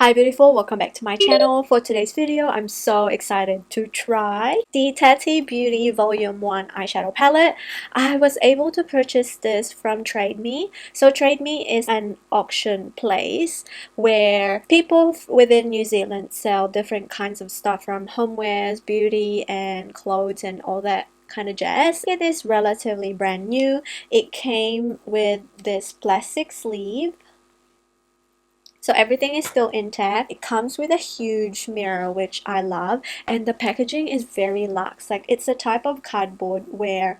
Hi beautiful, welcome back to my channel. For today's video, I'm so excited to try the Tati Beauty Volume 1 eyeshadow palette. I was able to purchase this from TradeMe. So TradeMe is an auction place where people within New Zealand sell different kinds of stuff from homewares, beauty and clothes and all that kind of jazz. It is relatively brand new. It came with this plastic sleeve. So everything is still intact. It comes with a huge mirror, which I love, and the packaging is very luxe. Like, it's a type of cardboard where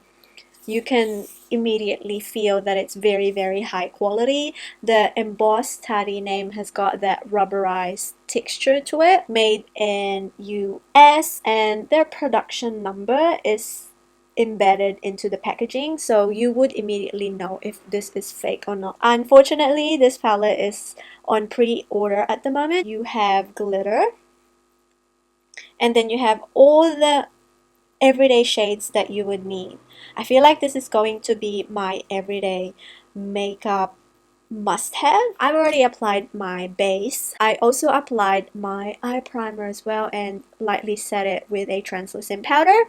you can immediately feel that it's very high quality. The embossed Tati name has got that rubberized texture to it, made in US, and their production number is embedded into the packaging, so you would immediately know if this is fake or not. Unfortunately, this palette is on pre-order at the moment. You have glitter, and then you have all the everyday shades that you would need. I feel like this is going to be my everyday makeup must-have. I've already applied my base. I also applied my eye primer as well and lightly set it with a translucent powder.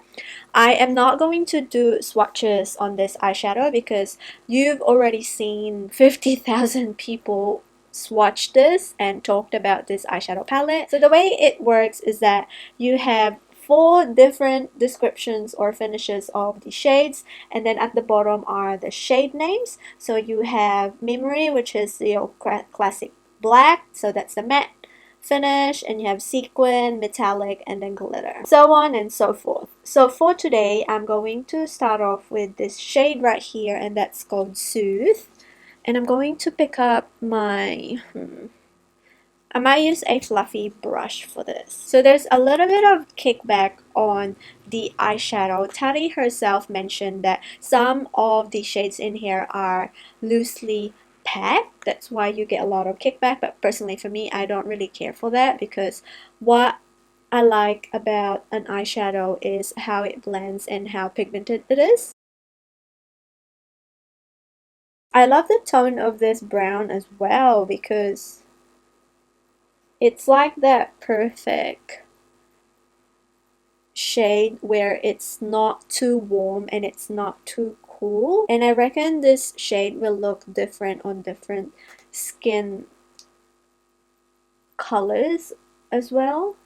I am not going to do swatches on this eyeshadow because you've already seen 50,000 people swatch this and talked about this eyeshadow palette. So the way it works is that you have 4 different descriptions or finishes of the shades, and then at the bottom are the shade names. So you have Memory, which is your classic black, so that's the matte finish, and you have sequin, metallic, and then glitter, so on and so forth. So for today, I'm going to start off with this shade right here, and that's called Soothe. And I'm going to pick up my I might use a fluffy brush for this. So there's a little bit of kickback on the eyeshadow. Tati herself mentioned that some of the shades in here are loosely packed. That's why you get a lot of kickback. But personally for me, I don't really care for that because what I like about an eyeshadow is how it blends and how pigmented it is. I love the tone of this brown as well because it's like that perfect shade where it's not too warm and it's not too cool. And I reckon this shade will look different on different skin colors as well.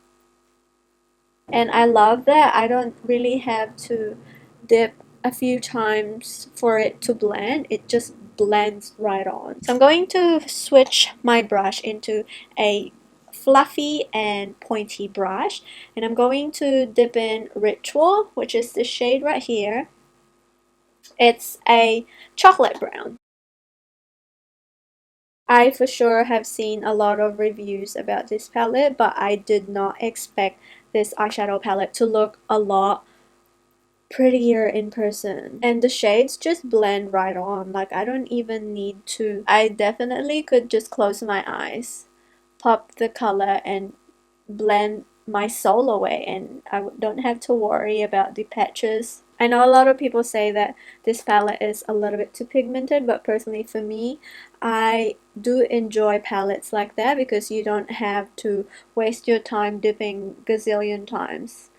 And I love that I don't really have to dip a few times for it to blend. It just blends right on. So I'm going to switch my brush into a fluffy and pointy brush, and I'm going to dip in Ritual, which is the shade right here. It's a chocolate brown. I for sure have seen a lot of reviews about this palette, but I did not expect this eyeshadow palette to look a lot prettier in person, and the shades just blend right on. Like, I don't even need to. I definitely could just close my eyes, pop the color, and blend my soul away, and I don't have to worry about the patches. I know a lot of people say that this palette is a little bit too pigmented, but personally for me, I do enjoy palettes like that because you don't have to waste your time dipping gazillion times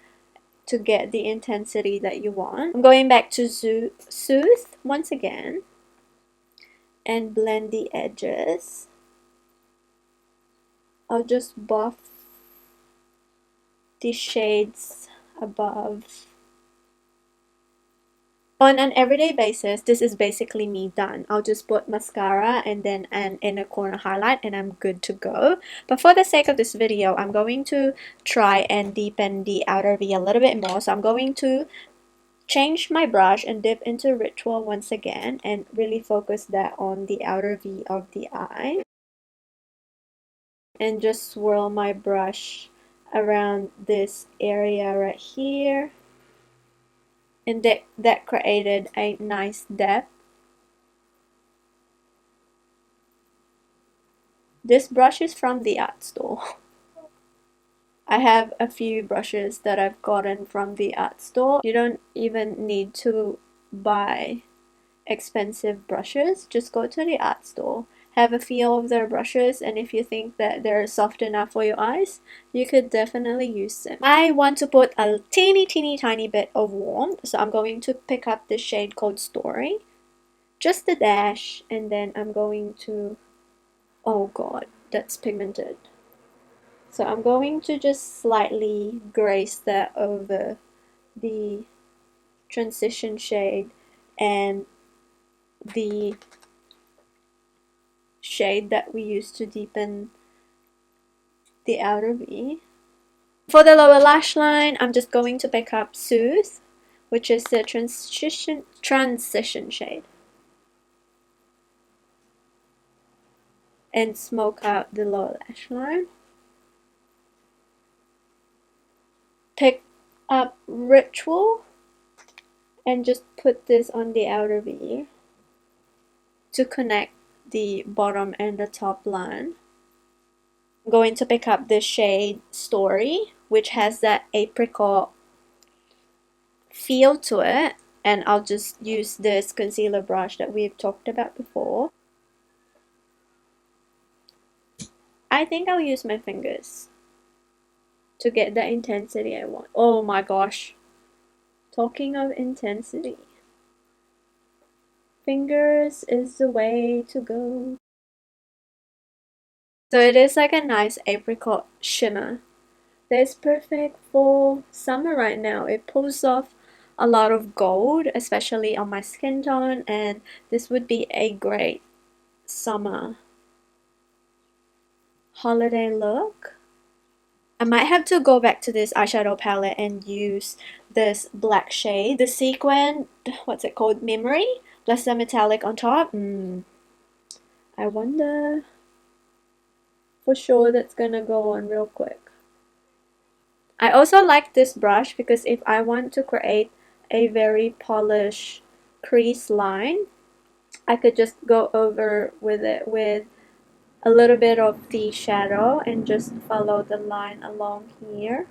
to get the intensity that you want. I'm going back to Soothe once again and blend the edges. I'll just buff the shades above. On an everyday basis, this is basically me done. I'll just put mascara and then an inner corner highlight and I'm good to go. But for the sake of this video, I'm going to try and deepen the outer V a little bit more. So I'm going to change my brush and dip into Ritual once again and really focus that on the outer V of the eye. And just swirl my brush around this area right here. And that created a nice depth. This brush is from the art store. I have a few brushes that I've gotten from the art store. You don't even need to buy expensive brushes. Just go to the art store have a feel of their brushes, and if you think that they're soft enough for your eyes, you could definitely use them. I want to put a teeny tiny bit of warmth, so I'm going to pick up the shade called Story, just a dash, and then I'm going to, oh god, that's pigmented. So I'm going to just slightly grace that over the transition shade and the shade that we use to deepen the outer V. For the lower lash line, I'm just going to pick up Soothe, which is the transition shade, and smoke out the lower lash line. Pick up Ritual and just put this on the outer V to connect the bottom and the top line. I'm going to pick up the shade Story, which has that apricot feel to it, and I'll just use this concealer brush that we've talked about before. I think I'll use my fingers to get the intensity I want. Oh my gosh. Talking of intensity, fingers is the way to go. So it is like a nice apricot shimmer. That's perfect for summer right now. It pulls off a lot of gold, especially on my skin tone, and this would be a great summer holiday look. I might have to go back to this eyeshadow palette and use this black shade, the sequin, what's it called, Memory, plus the metallic on top. I wonder, for sure that's gonna go on real quick. I also like this brush because if I want to create a very polished crease line, I could just go over with it with a little bit of the shadow and just follow the line along here.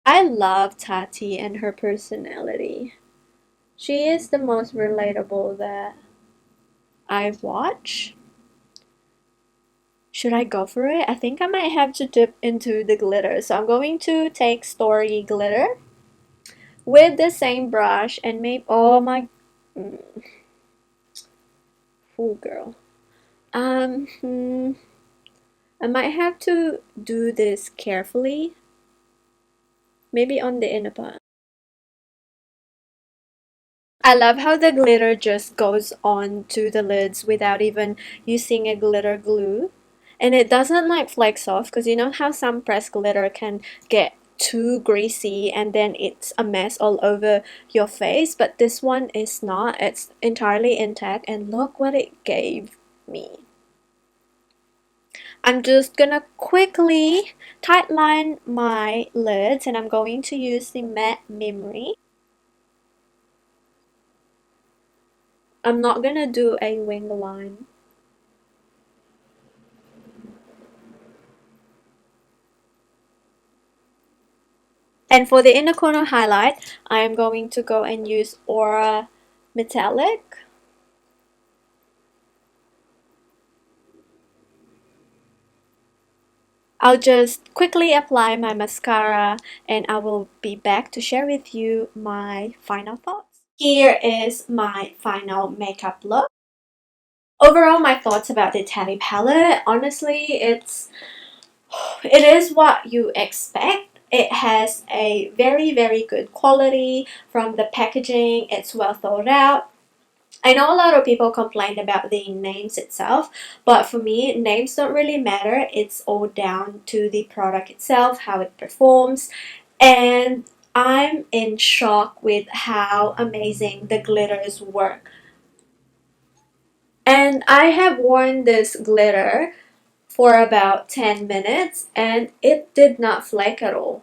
I love Tati and her personality. She is the most relatable that I've watched. Should I go for it? I think I might have to dip into the glitter. So I'm going to take Story glitter with the same brush and maybe, oh my, fool girl. I might have to do this carefully. Maybe on the inner part. I love how the glitter just goes on to the lids without even using a glitter glue. And it doesn't like flakes off, because you know how some pressed glitter can get too greasy and then it's a mess all over your face, but this one is not. It's entirely intact, and look what it gave me. I'm just gonna quickly tightline my lids, and I'm going to use the matte Memory. I'm not gonna do a wing line. And for the inner corner highlight, I am going to go and use Aura Metallic. I'll just quickly apply my mascara and I will be back to share with you my final thoughts. Here is my final makeup look. Overall, my thoughts about the Tati palette, honestly, it is what you expect. It has a very good quality from the packaging. It's well thought out. I know a lot of people complain about the names itself, but for me, names don't really matter. It's all down to the product itself, how it performs, and I'm in shock with how amazing the glitters work. And I have worn this glitter for about 10 minutes and it did not flake at all.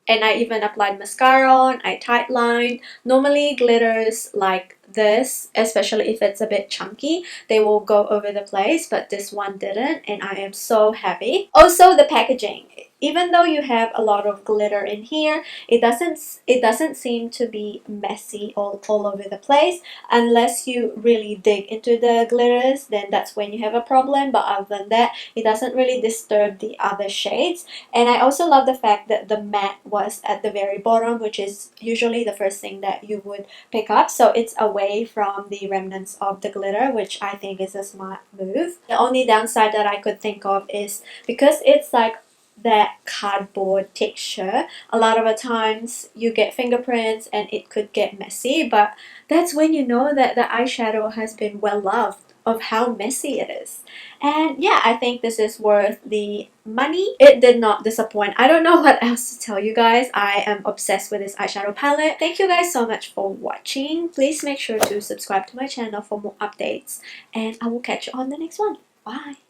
And I even applied mascara on, I tightlined. Normally glitters like this, especially if it's a bit chunky, they will go over the place, but this one didn't, and I am so happy. Also, the packaging. Even though you have a lot of glitter in here, it doesn't seem to be messy all over the place. Unless you really dig into the glitters, then that's when you have a problem. But other than that, it doesn't really disturb the other shades. And I also love the fact that the matte was at the very bottom, which is usually the first thing that you would pick up, so it's away from the remnants of the glitter, which I think is a smart move. The only downside that I could think of is because it's like that cardboard texture, a lot of the times you get fingerprints and it could get messy, but that's when you know that the eyeshadow has been well loved of how messy it is. And yeah, I think this is worth the money. It did not disappoint. I don't know what else to tell you guys. I am obsessed with this eyeshadow palette. Thank you guys so much for watching. Please make sure to subscribe to my channel for more updates, and I will catch you on the next one. Bye!